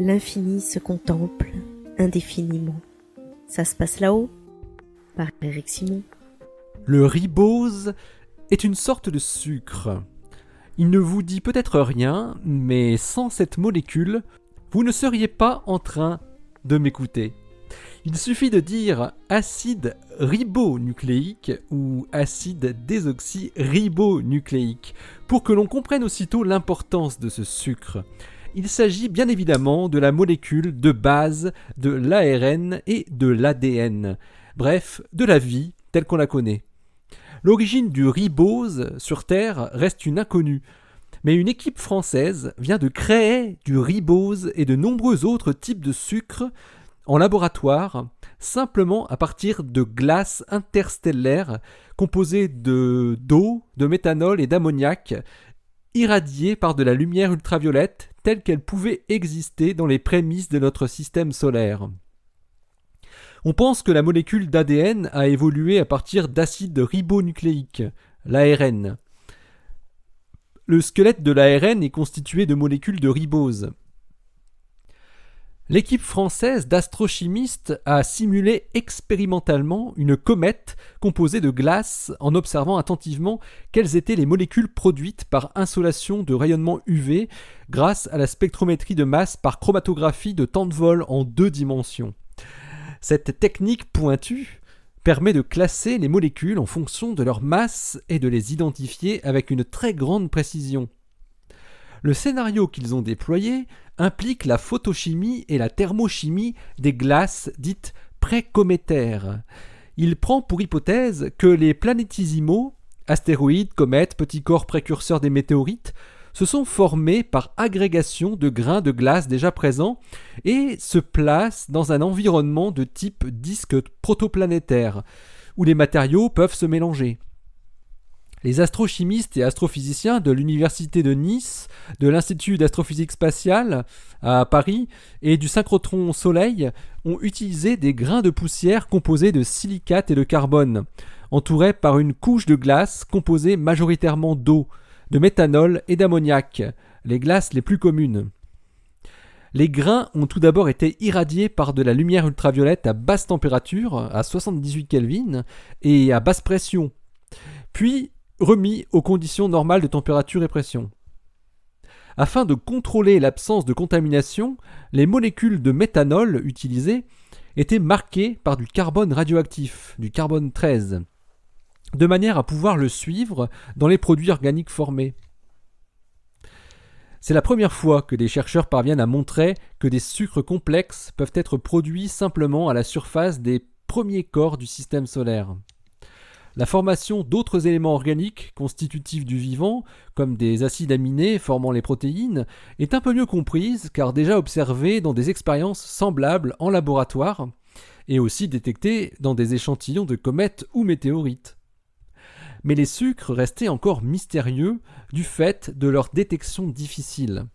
L'infini se contemple indéfiniment. Ça se passe là-haut, par Éric Simon. Le ribose est une sorte de sucre. Il ne vous dit peut-être rien, mais sans cette molécule, vous ne seriez pas en train de m'écouter. Il suffit de dire acide ribonucléique ou acide désoxyribonucléique pour que l'on comprenne aussitôt l'importance de ce sucre. Il s'agit bien évidemment de la molécule de base de l'ARN et de l'ADN, bref, de la vie telle qu'on la connaît. L'origine du ribose sur Terre reste une inconnue, mais une équipe française vient de créer du ribose et de nombreux autres types de sucres en laboratoire, simplement à partir de glaces interstellaires composées d'eau, de méthanol et d'ammoniac, irradiées par de la lumière ultraviolette telle qu'elle pouvait exister dans les prémices de notre système solaire. On pense que la molécule d'ADN a évolué à partir d'acide ribonucléique, l'ARN. Le squelette de l'ARN est constitué de molécules de ribose. L'équipe française d'astrochimistes a simulé expérimentalement une comète composée de glace en observant attentivement quelles étaient les molécules produites par insolation de rayonnement UV grâce à la spectrométrie de masse par chromatographie de temps de vol en 2 dimensions. Cette technique pointue permet de classer les molécules en fonction de leur masse et de les identifier avec une très grande précision. Le scénario qu'ils ont déployé implique la photochimie et la thermochimie des glaces dites précométaires. Il prend pour hypothèse que les planétésimaux, astéroïdes, comètes, petits corps précurseurs des météorites, se sont formés par agrégation de grains de glace déjà présents et se placent dans un environnement de type disque protoplanétaire, où les matériaux peuvent se mélanger. Les astrochimistes et astrophysiciens de l'Université de Nice, de l'Institut d'astrophysique spatiale à Paris et du synchrotron Soleil ont utilisé des grains de poussière composés de silicate et de carbone, entourés par une couche de glace composée majoritairement d'eau, de méthanol et d'ammoniac, les glaces les plus communes. Les grains ont tout d'abord été irradiés par de la lumière ultraviolette à basse température, à 78 Kelvin, et à basse pression, puis remis aux conditions normales de température et pression. Afin de contrôler l'absence de contamination, les molécules de méthanol utilisées étaient marquées par du carbone radioactif, du carbone 13, de manière à pouvoir le suivre dans les produits organiques formés. C'est la première fois que des chercheurs parviennent à montrer que des sucres complexes peuvent être produits simplement à la surface des premiers corps du système solaire. La formation d'autres éléments organiques constitutifs du vivant, comme des acides aminés formant les protéines, est un peu mieux comprise car déjà observée dans des expériences semblables en laboratoire et aussi détectée dans des échantillons de comètes ou météorites. Mais les sucres restaient encore mystérieux du fait de leur détection difficile.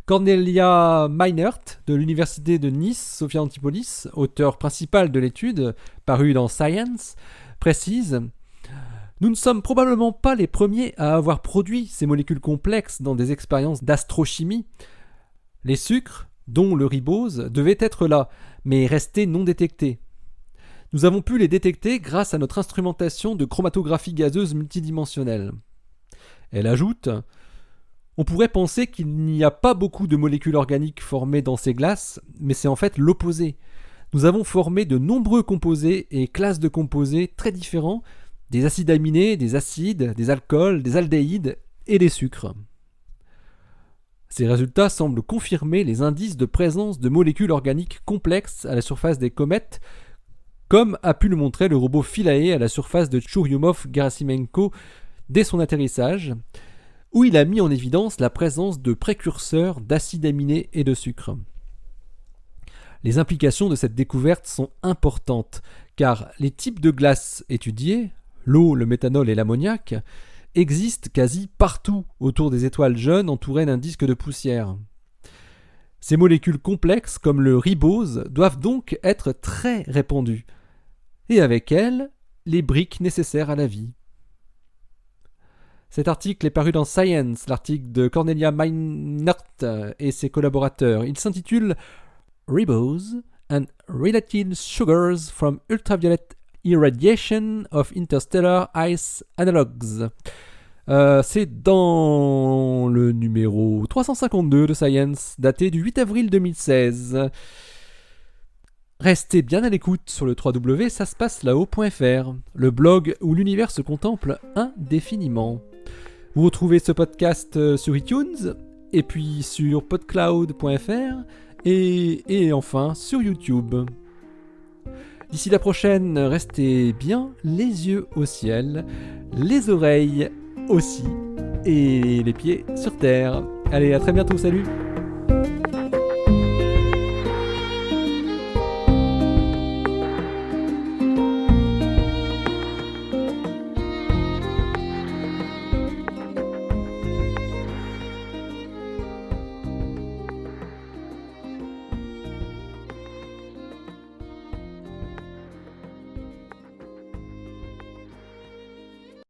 Cornelia Meinert de l'Université de Nice, Sophia Antipolis, auteur principal de l'étude, parue dans Science, précise « Nous ne sommes probablement pas les premiers à avoir produit ces molécules complexes dans des expériences d'astrochimie. Les sucres, dont le ribose, devaient être là, mais rester non détectés. Nous avons pu les détecter grâce à notre instrumentation de chromatographie gazeuse multidimensionnelle. » Elle ajoute « On pourrait penser qu'il n'y a pas beaucoup de molécules organiques formées dans ces glaces, mais c'est en fait l'opposé. Nous avons formé de nombreux composés et classes de composés très différents, des acides aminés, des acides, des alcools, des aldéhydes et des sucres. » Ces résultats semblent confirmer les indices de présence de molécules organiques complexes à la surface des comètes, comme a pu le montrer le robot Philae à la surface de Churyumov-Gerasimenko dès son atterrissage, où il a mis en évidence la présence de précurseurs d'acides aminés et de sucre. Les implications de cette découverte sont importantes, car les types de glaces étudiés, l'eau, le méthanol et l'ammoniac, existent quasi partout autour des étoiles jeunes entourées d'un disque de poussière. Ces molécules complexes, comme le ribose, doivent donc être très répandues, et avec elles, les briques nécessaires à la vie. Cet article est paru dans Science, l'article de Cornelia Meinert et ses collaborateurs. Il s'intitule Ribose and Related Sugars from Ultraviolet Irradiation of Interstellar Ice Analogues. C'est dans le numéro 352 de Science, daté du 8 avril 2016. Restez bien à l'écoute sur le www.saspasselao.fr, le blog où l'univers se contemple indéfiniment. Vous retrouvez ce podcast sur iTunes, et puis sur podcloud.fr, et enfin sur YouTube. D'ici la prochaine, restez bien les yeux au ciel, les oreilles aussi, et les pieds sur terre. Allez, à très bientôt, salut!